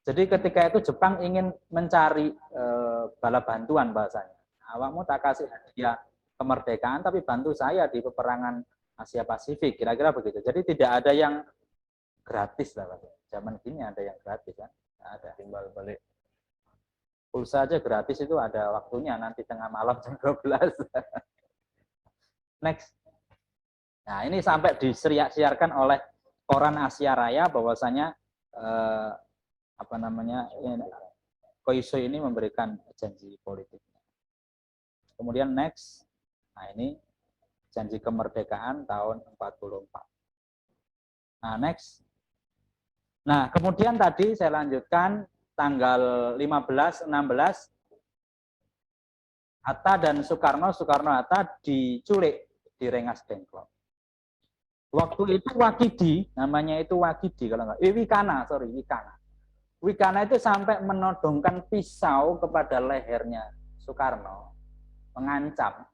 Jadi ketika itu Jepang ingin mencari bala bantuan bahasanya. Awakmu tak kasih hadiah kemerdekaan, tapi bantu saya di peperangan Asia Pasifik, kira-kira begitu. Jadi tidak ada yang gratis lah, Pak. Zaman kini ada yang gratis kan? Ada timbal balik. Pulsa aja gratis itu ada waktunya, nanti tengah malam jam 12. Next. Nah, ini sampai disiarkan oleh koran Asia Raya bahwasanya Koiso ini memberikan janji politik. Kemudian next. Nah, ini janji kemerdekaan tahun 44. Nah, next. Nah, kemudian tadi saya lanjutkan tanggal 15, 16, Hatta dan Soekarno-Hatta diculik di Rengas Dengklok. Waktu itu Wakidi, namanya itu Wakidi kalau enggak, Wikana. Wikana itu sampai menodongkan pisau kepada lehernya Soekarno, mengancam.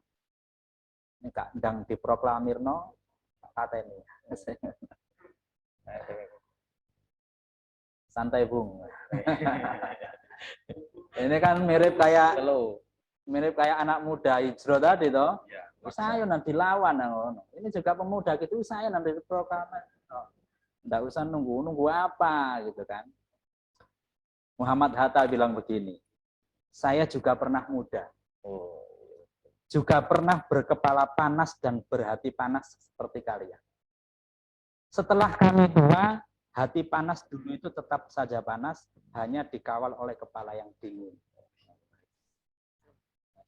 Ini Kak ndang diproklamirno katanya. Santai Bung. Ini kan mirip kayak anak muda hijrah tadi toh. Ya, saya nanti lawan. Ini juga pemuda gitu, saya nanti diproklamir. Enggak usah nunggu apa gitu kan. Muhammad Hatta bilang begini, saya juga pernah muda. Juga pernah berkepala panas dan berhati panas seperti kalian. Setelah kami tua, hati panas dulu itu tetap saja panas, hanya dikawal oleh kepala yang dingin.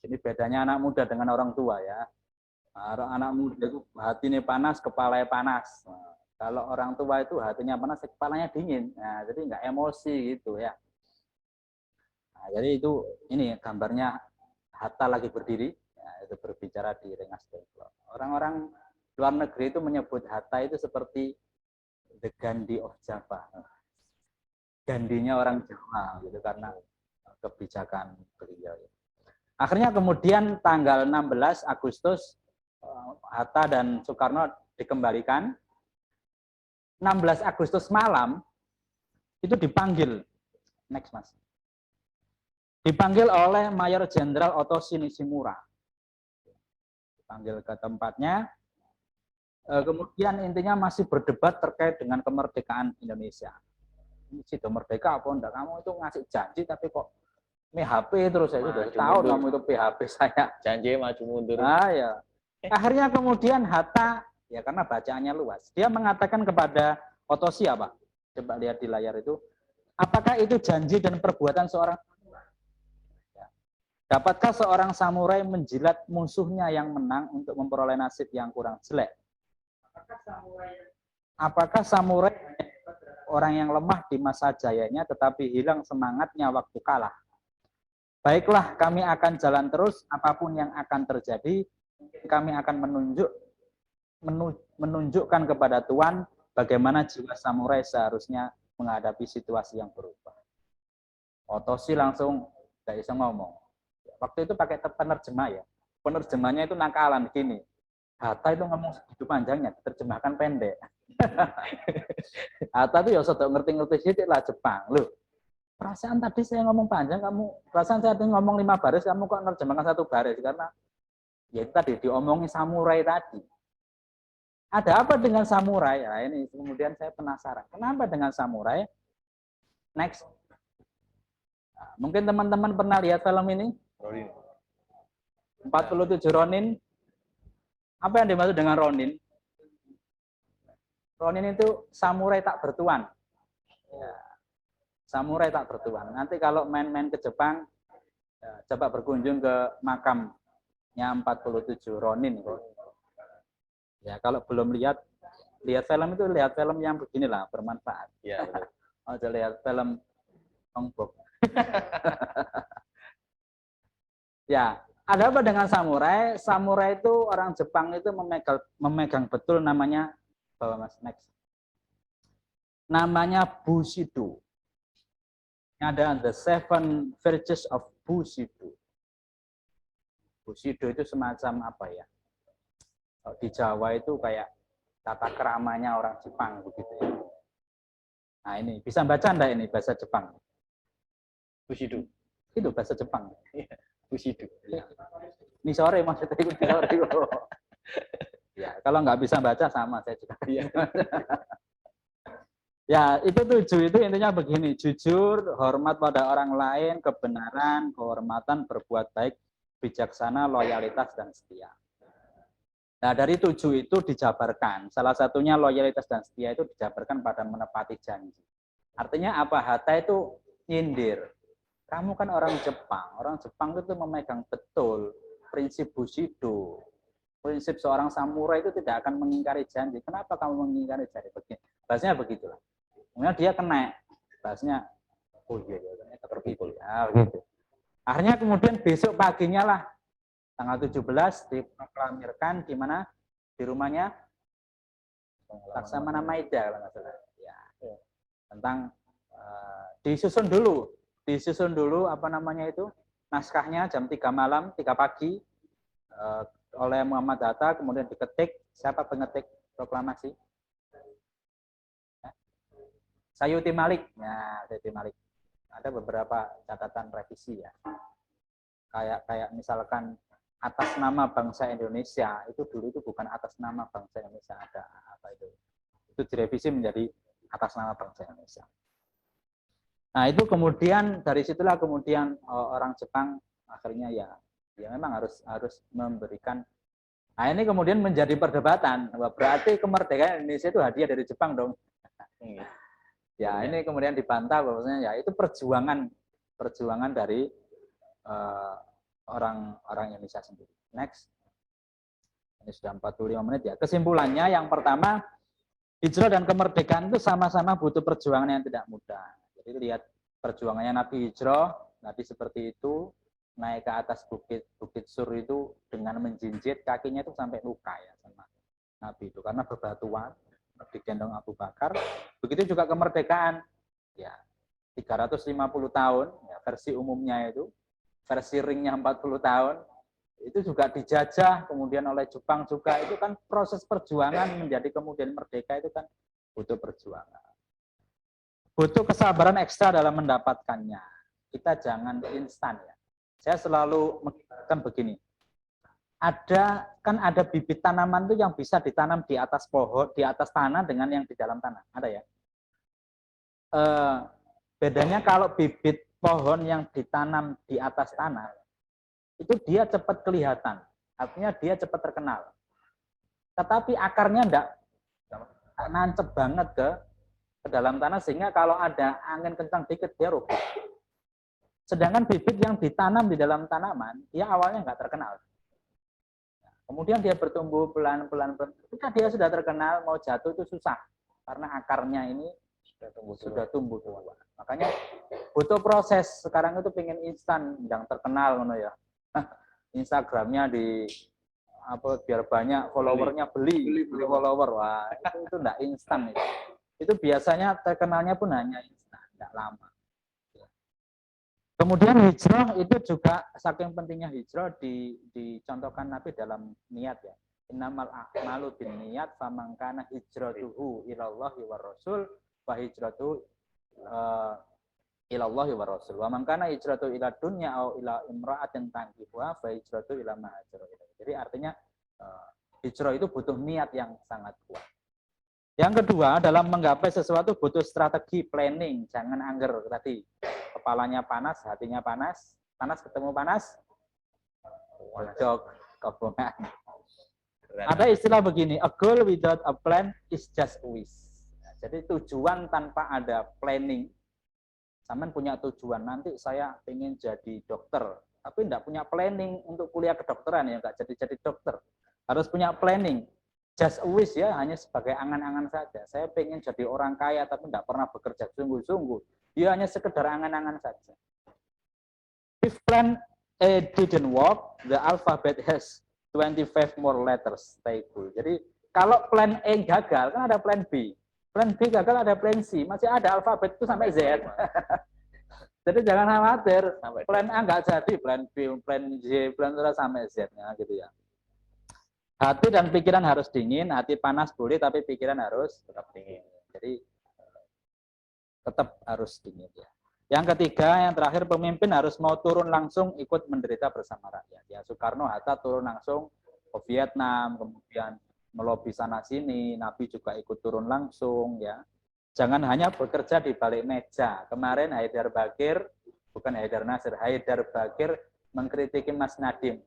Ini bedanya anak muda dengan orang tua ya. Anak muda itu hatinya panas, kepalanya panas. Nah, kalau orang tua itu hatinya panas, kepalanya dingin. Nah, jadi nggak emosi gitu ya. Nah, jadi itu ini gambarnya Hatta lagi berdiri, ya, itu berbicara di Rengas Dengklok. Orang-orang luar negeri itu menyebut Hatta itu seperti the Gandhi of Java. Gandinya orang Jawa gitu karena kebijakan beliau. Akhirnya kemudian tanggal 16 Agustus Hatta dan Soekarno dikembalikan. 16 Agustus malam itu dipanggil. Next Mas. Dipanggil oleh Mayor Jenderal Otoshi Nishimura. Dipanggil ke tempatnya. Kemudian intinya masih berdebat terkait dengan kemerdekaan Indonesia. Ini sudah merdeka apa enggak? Kamu itu ngasih janji tapi kok PHP terus, saya sudah tahu kamu itu PHP saya. Janji maju mundur. Nah, ya. Akhirnya kemudian Hatta, ya karena bacaannya luas, dia mengatakan kepada Otoshi apa? Coba lihat di layar itu. Apakah itu janji dan perbuatan seorang samurai? Ya. Dapatkah seorang samurai menjilat musuhnya yang menang untuk memperoleh nasib yang kurang jelek? Apakah samurai orang yang lemah di masa jayanya tetapi hilang semangatnya waktu kalah? Baiklah, kami akan jalan terus, apapun yang akan terjadi, kami akan menunjukkan kepada Tuan bagaimana jiwa samurai seharusnya menghadapi situasi yang berubah. Otoshi langsung gak bisa ngomong. Waktu itu pakai penerjemah ya. Penerjemahnya itu nakalan gini. Hatta itu ngomong segitu panjangnya, diterjemahkan pendek. Hatta itu ya sudah ngerti-ngerti sedikit lah Jepang. Loh, perasaan tadi saya ngomong panjang, perasaan saya tadi ngomong 5 baris, kamu kok nerjemahkan 1 baris? Karena ya itu tadi diomongin samurai tadi. Ada apa dengan samurai? Nah, ini kemudian saya penasaran. Kenapa dengan samurai? Next. Nah, mungkin teman-teman pernah lihat film ini? Ronin. 47 Ronin. Apa yang dimaksud dengan Ronin? Ronin itu samurai tak bertuan. Ya. Samurai tak bertuan. Nanti kalau main-main ke Jepang, ya, coba berkunjung ke makamnya 47 Ronin. Ya, kalau belum lihat film itu, lihat film yang beginilah, bermanfaat. Ya, betul. Oh, lihat film Ongbob. Ya, ada apa dengan samurai? Samurai itu orang Jepang itu memegang betul namanya, bawa Mas next. namanya Bushido. Ada The Seven Virtues of Bushido. Bushido itu semacam apa ya? Di Jawa itu kayak tata keramanya orang Jepang begitu ya. Nah ini bisa baca enggak ini bahasa Jepang? Bushido. Itu bahasa Jepang. Bushido. Ya. Ini sore maksudnya itu sore. Ya kalau nggak bisa baca sama saya juga. Iya. Ya itu 7 itu intinya begini, jujur, hormat pada orang lain, kebenaran, kehormatan, berbuat baik, bijaksana, loyalitas dan setia. Nah dari 7 itu dijabarkan, salah satunya loyalitas dan setia itu dijabarkan pada menepati janji. Artinya apa? Hatta itu nyindir. Kamu kan orang Jepang itu memegang betul prinsip Bushido. Prinsip seorang samurai itu tidak akan mengingkari janji. Kenapa kamu mengingkari janji? Bahasanya begitulah. Kemudian dia kena, bahasnya, oh iya, terpikul. Ya, begitu. Akhirnya kemudian besok paginya lah, tanggal 17 diproklamirkan di mana? Di rumahnya Laksamana Maeda kalau nggak salah. Ya. Tentang disusun dulu apa namanya itu naskahnya jam 3 malam, 3 pagi oleh Muhammad Hatta, kemudian diketik. Siapa pengetik proklamasi? Sayuti Malik. Ya, Sayuti Malik. Ada beberapa catatan revisi ya. Kayak misalkan atas nama bangsa Indonesia, itu dulu itu bukan atas nama bangsa Indonesia, ada apa itu? Itu direvisi menjadi atas nama bangsa Indonesia. Nah, itu kemudian dari situlah kemudian orang Jepang akhirnya ya memang harus memberikan. Nah, ini kemudian menjadi perdebatan. Berarti kemerdekaan Indonesia itu hadiah dari Jepang dong. Ya, ini kemudian dibantah bahwasanya ya itu perjuangan dari orang Indonesia sendiri. Next. Ini sudah 45 menit ya. Kesimpulannya yang pertama, hijrah dan kemerdekaan itu sama-sama butuh perjuangan yang tidak mudah. Jadi lihat perjuangannya Nabi hijrah, Nabi seperti itu, naik ke atas bukit Sur itu dengan menjinjit kakinya itu sampai luka ya sama Nabi itu karena bebatuan. Digendong Abu Bakar. Begitu juga kemerdekaan. Ya, 350 tahun, ya, versi umumnya itu, versi ringnya 40 tahun, itu juga dijajah kemudian oleh Jepang juga. Itu kan proses perjuangan menjadi kemudian merdeka itu kan butuh perjuangan. Butuh kesabaran ekstra dalam mendapatkannya. Kita jangan instan ya. Saya selalu mengatakan begini. Ada bibit tanaman itu yang bisa ditanam di atas pohon, di atas tanah dengan yang di dalam tanah. Ada ya. Bedanya kalau bibit pohon yang ditanam di atas tanah, itu dia cepat kelihatan. Artinya dia cepat terkenal. Tetapi akarnya enggak nancep banget ke dalam tanah, sehingga kalau ada angin kencang dikit, dia roboh. Sedangkan bibit yang ditanam di dalam tanaman, dia awalnya enggak terkenal. Kemudian dia bertumbuh pelan-pelan. Ketika dia sudah terkenal, mau jatuh itu susah. Karena akarnya ini sudah tumbuh tua. Makanya butuh proses. Sekarang itu pengen instan, yang terkenal. Ya. Instagramnya biar banyak followernya beli follower. Wah, itu enggak instan. Itu biasanya terkenalnya pun hanya instan, enggak lama. Kemudian hijrah itu juga saking pentingnya hijrah dicontohkan Nabi dalam niat ya. Innamal a'malu binniyat faman kana hijratuhu ilallahi war rasul wa hijratu ilallahi war rasul. Wa man kana hijratu ila dunya au ila imra'atin tankihuha fa hijratu ila ma hajara ilaihi. Jadi artinya hijrah itu butuh niat yang sangat kuat. Yang kedua, dalam menggapai sesuatu butuh strategi, planning, jangan angger tadi. Kepalanya panas, hatinya panas, panas ketemu panas, bodok kebongan. Ada istilah begini, a goal without a plan is just a wish. Jadi tujuan tanpa ada planning. Sampean punya tujuan, nanti saya ingin jadi dokter, tapi enggak punya planning untuk kuliah kedokteran ya, enggak jadi dokter. Harus punya planning. Just a wish ya, hanya sebagai angan-angan saja. Saya pengen jadi orang kaya tapi tidak pernah bekerja sungguh-sungguh. Dia hanya sekedar angan-angan saja. If plan A didn't work, the alphabet has 25 more letters. Stay cool. Jadi kalau plan A gagal, kan ada plan B. Plan B gagal ada plan C, masih ada alfabet itu sampai Z. Jadi jangan khawatir, Sampai plan A nggak jadi, plan B, plan Z, plan terus sampai Z-nya gitu ya. Hati dan pikiran harus dingin, hati panas boleh, tapi pikiran harus tetap dingin. jadi tetap harus dingin ya. Yang ketiga, yang terakhir, pemimpin harus mau turun langsung ikut menderita bersama rakyat. Ya, Soekarno Hatta turun langsung ke Vietnam, kemudian melobi sana sini, Nabi juga ikut turun langsung ya. Jangan hanya bekerja di balik meja. Kemarin Haidar Bakir, bukan Haidar Nasir, Haidar Bakir mengkritiki Mas Nadiem,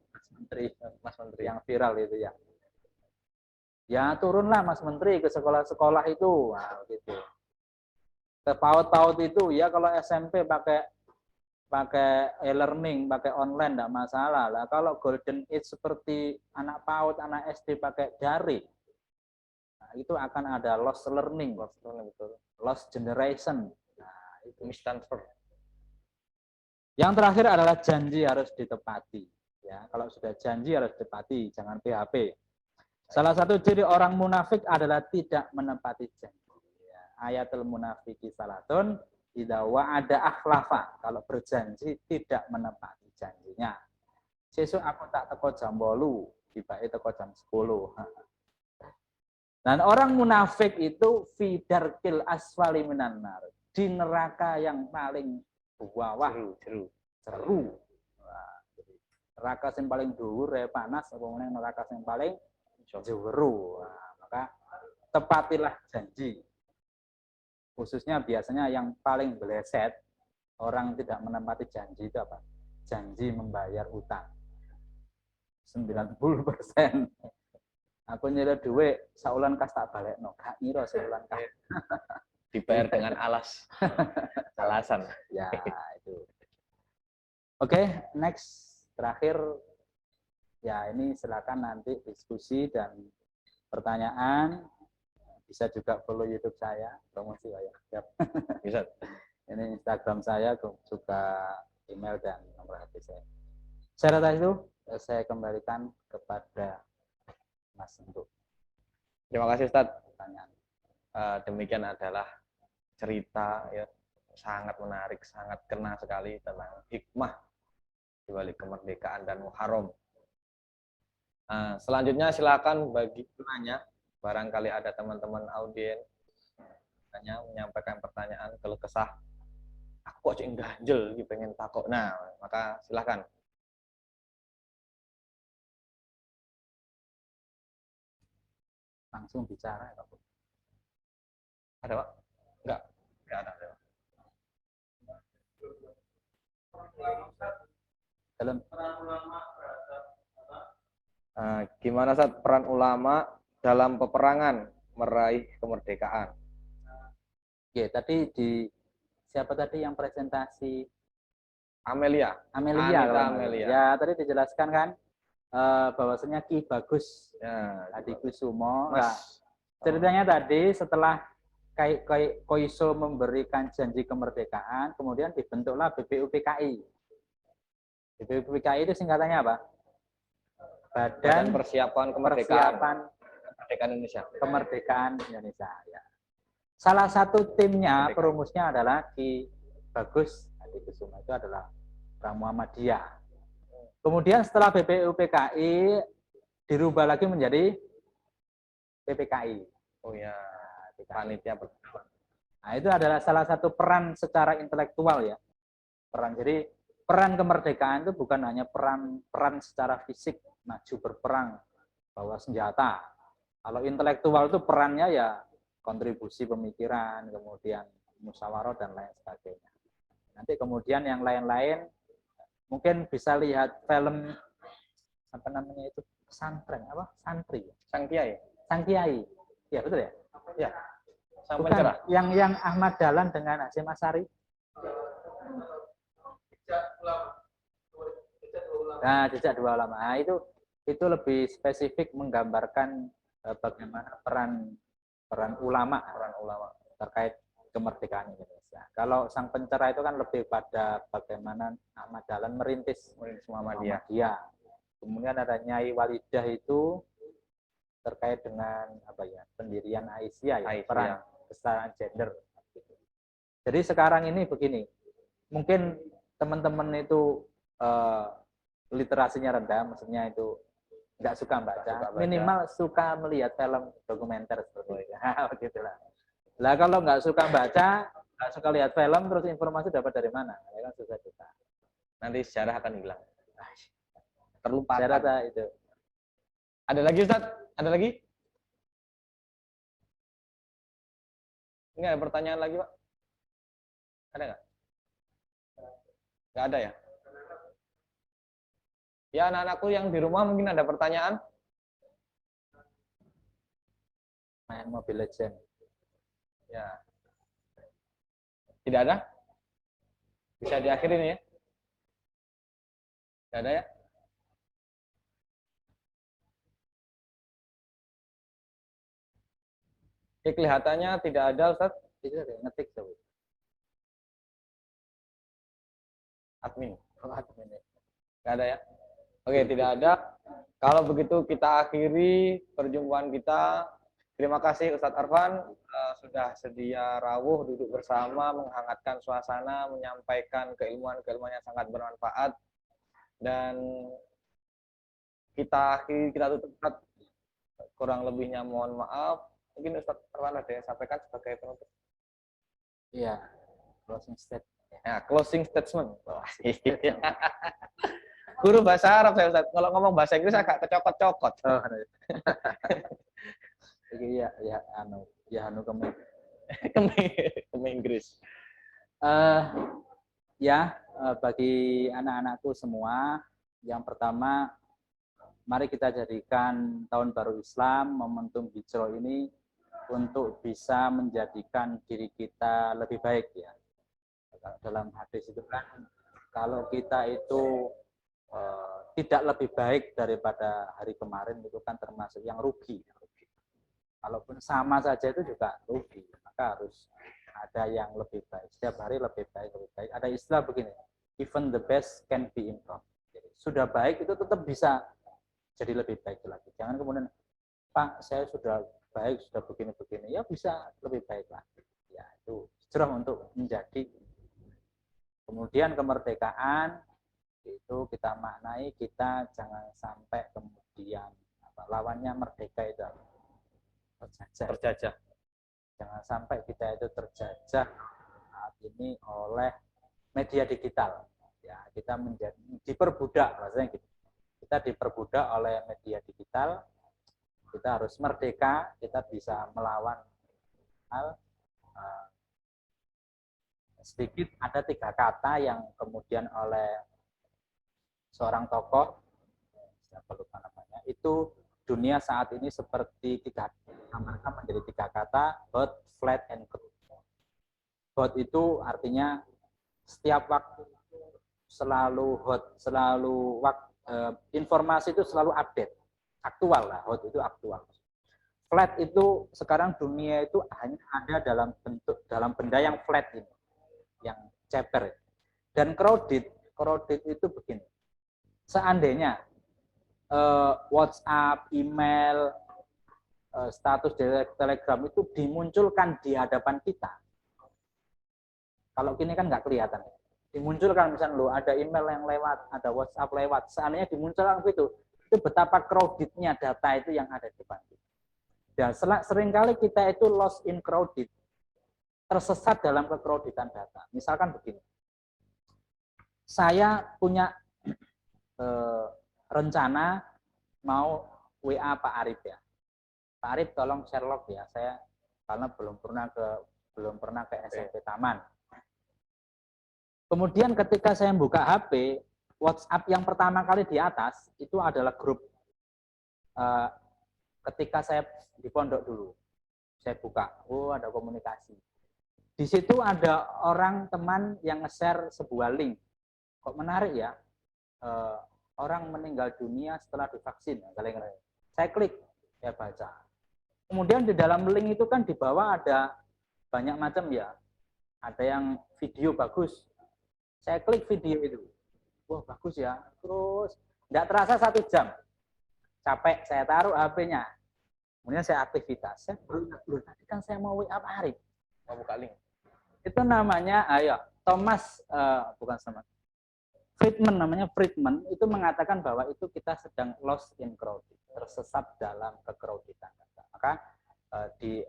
Mas Menteri yang viral itu ya. Ya turunlah Mas Menteri ke sekolah-sekolah itu, nah, gitu. Ke PAUD-PAUD itu ya, kalau SMP pakai e-learning, pakai online enggak masalah lah. Kalau golden age seperti anak PAUD, anak SD pakai daring, nah, itu akan ada lost learning, lost generation. Nah, itu Mistransfer. Yang terakhir adalah janji harus ditepati. Ya, kalau sudah janji harus ditepati, jangan PHP. Salah satu ciri orang munafik adalah tidak menepati janji. Ayatul munafiki salatun idza wa'ada akhlafa. Kalau berjanji tidak menepati janjinya. Sesuk aku tak teko jam 8, tibake teko jam 10. Dan orang munafik itu fidarkil asfali minan nar, di neraka yang paling bawah, jeru. Neraka yang paling dhuwur panas, apa meneh neraka yang paling jeru. Nah, maka tepatilah janji. Khususnya biasanya yang paling beleset, orang tidak menepati janji itu apa? Janji membayar utang. 90%. Aku nyelok duit, saulan kas tak balekno, gak ngira saulan kas. Dibayar dengan alasan. Ya, itu. Oke, next, terakhir ya ini silakan nanti diskusi dan pertanyaan. Bisa juga follow YouTube saya, promosi ya. Bisa. Ini Instagram saya, juga email dan nomor HP saya. Secara itu saya kembalikan kepada Mas Untuk. Terima kasih Ustadz. Pertanyaan. Demikian adalah cerita ya, sangat menarik, sangat kena sekali tentang hikmah di balik kemerdekaan dan Muharram. Selanjutnya silakan bagi penanya. Barangkali ada teman-teman audiens menyampaikan pertanyaan, keluh kesah, aku kok cek ganjel pengen takok. Nah, maka silakan. Langsung bicara ya, Pak. Ada, Pak? Enggak ada. Dalam gimana saat peran ulama dalam peperangan meraih kemerdekaan? Ya, tadi siapa tadi yang presentasi? Amelia. Amelia. Ya, tadi dijelaskan kan bahwasanya Ki Bagus Ya, Adi Kusumo. Mas. Nah, ceritanya tadi setelah Koiso memberikan janji kemerdekaan, kemudian dibentuklah BPUPKI. BPUPKI itu singkatannya apa? Badan Persiapan Kemerdekaan Indonesia. Kemerdekaan Indonesia. Ya. Salah satu timnya, perumusnya adalah Ki Bagus Adi Kusumo, itu adalah orang Muhammadiyah. Kemudian setelah BPUPKI dirubah lagi menjadi PPKI. Oh ya, panitia. Nah, itu adalah salah satu peran secara intelektual ya. Jadi peran kemerdekaan itu bukan hanya peran secara fisik, maju berperang, bawa senjata. Kalau intelektual itu perannya ya kontribusi pemikiran, kemudian musyawarah dan lain sebagainya. Nanti kemudian yang lain-lain mungkin bisa lihat film apa namanya itu, pesantren apa? Santri. Sang Kiai. Sang Kiai. Ya, betul ya? Ya. Sang Bukan, pencerah. yang Ahmad Dahlan dengan Hasyim Asy'ari. Nah, jejak dua ulama. Nah, itu lebih spesifik menggambarkan bagaimana peran ulama terkait kemerdekaan Indonesia. Kalau sang pencerah itu kan lebih pada bagaimana Ahmad Dahlan merintis Muhammadiyah. Kemudian ada Nyai Walidah itu terkait dengan apa ya, pendirian Aisyah ya, perang kesetaraan gender. Jadi sekarang ini begini, mungkin teman-teman itu literasinya rendah, maksudnya itu nggak suka baca, minimal suka melihat film dokumenter seperti itu. Begitulah. Lah kalau nggak suka baca, nggak suka lihat film, terus informasi dapat dari mana? Ya kan susah juga. Nanti sejarah akan hilang. Terlupakan. Saya rasa itu. Ada lagi Ustaz? Ada lagi? Ini ada pertanyaan lagi Pak? Ada nggak? Nggak ada ya? Ya anak-anakku yang di rumah mungkin ada pertanyaan? Main Mobile Legends. Ya. Tidak ada? Bisa diakhiri nih ya? Tidak ada ya? Oke, kelihatannya tidak ada Ustaz. Itu ada ngetik tuh. Admin. Admin. Nggak ada ya? Oke, tidak ada. Kalau begitu kita akhiri perjumpaan kita. Terima kasih Ustadz Arfan sudah sedia rawuh duduk bersama, menghangatkan suasana, menyampaikan keilmuan-keilmuan yang sangat bermanfaat. Dan kita akhiri, kita tutup. Kurang lebihnya mohon maaf. Mungkin Ustadz Arfan ada yang sampaikan sebagai penutup. Iya, closing statement. Ya, closing statement. Guru bahasa Arab saya Ustaz. Kalau ngomong bahasa Inggris agak kecokot-cokot. Oh, iya, ya anu ke Inggris. Bagi anak-anakku semua, yang pertama, mari kita jadikan tahun baru Islam, momentum hijrah ini untuk bisa menjadikan diri kita lebih baik ya. Dalam hadis itu kan, kalau kita itu tidak lebih baik daripada hari kemarin itu kan termasuk yang rugi. Kalaupun sama saja itu juga rugi, maka harus ada yang lebih baik. Setiap hari lebih baik, lebih baik. Ada istilah begini, even the best can be improved. Jadi, sudah baik itu tetap bisa jadi lebih baik lagi. Jangan kemudian, Pak, saya sudah baik, sudah begini-begini, ya bisa lebih baik lagi. Ya itu hijrah untuk menjadi. Kemudian kemerdekaan itu kita maknai, kita jangan sampai kemudian lawannya merdeka itu terjajah. Jangan sampai kita itu terjajah saat ini oleh media digital. Ya, kita menjadi diperbudak, maksudnya gitu. Kita diperbudak oleh media digital. Kita harus merdeka, kita bisa melawan hal. Sedikit ada 3 kata yang kemudian oleh seorang tokoh, siapa lupa namanya, itu dunia saat ini seperti 3, mereka menjadi 3 kata, hot, flat, and cold. Hot itu artinya setiap waktu selalu hot, selalu informasi itu selalu update, aktual lah, hot itu aktual. Flat itu sekarang dunia itu hanya ada dalam benda yang flat ini, yang ceper. Dan crowded itu begini. Seandainya WhatsApp, email, status Telegram itu dimunculkan di hadapan kita. Kalau kini kan nggak kelihatan. Dimunculkan misalnya lo ada email yang lewat, ada WhatsApp lewat. Seandainya dimunculkan itu betapa crowdednya data itu yang ada di depan kita. Dan seringkali kita itu lost in crowded, tersesat dalam kecrowdedan data. Misalkan begini, saya punya rencana mau WA Pak Arif ya. Pak Arif tolong Sherlock ya, saya karena belum pernah ke SMP Taman. Kemudian ketika saya buka HP, WhatsApp yang pertama kali di atas itu adalah grup. Ketika saya di pondok dulu, saya buka, ada komunikasi. Di situ ada orang teman yang nge-share sebuah link. Kok menarik ya? Orang meninggal dunia setelah divaksin. Saya klik, saya baca. Kemudian di dalam link itu kan di bawah ada banyak macam ya. Ada yang video bagus. Saya klik video itu. Wah bagus ya. Terus nggak terasa 1 jam. Capek, saya taruh HP-nya. Kemudian saya aktivitas, saya baru ingat, loh tadi kan saya mau WA Pak Arif. Mau buka link. Itu namanya, Thomas, bukan sama, Friedman, namanya Friedman, itu mengatakan bahwa itu kita sedang lost in crowded, tersesat dalam kecrowdedan. Maka di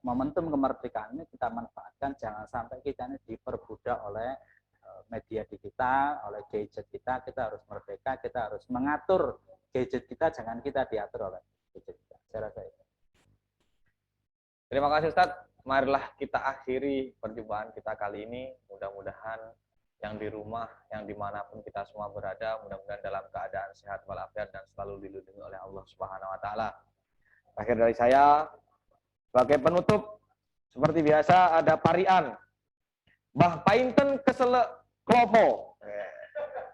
momentum kemerdekaan ini kita manfaatkan, jangan sampai kita ini diperbudak oleh media digital, oleh gadget kita harus merdeka, kita harus mengatur gadget kita, jangan kita diatur oleh gadget kita. Saya rasa itu. Terima kasih Ustadz. Marilah kita akhiri perjumpaan kita kali ini. Mudah-mudahan yang di rumah, yang dimanapun kita semua berada, mudah-mudahan dalam keadaan sehat walafiat dan selalu dilindungi oleh Allah Subhanahu Wa Taala. Akhir dari saya, sebagai penutup, seperti biasa ada parian. Mbah Painten keselek klopo.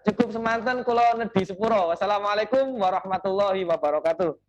Cukup semanten kula nedhi sepuro. Wassalamualaikum warahmatullahi wabarakatuh.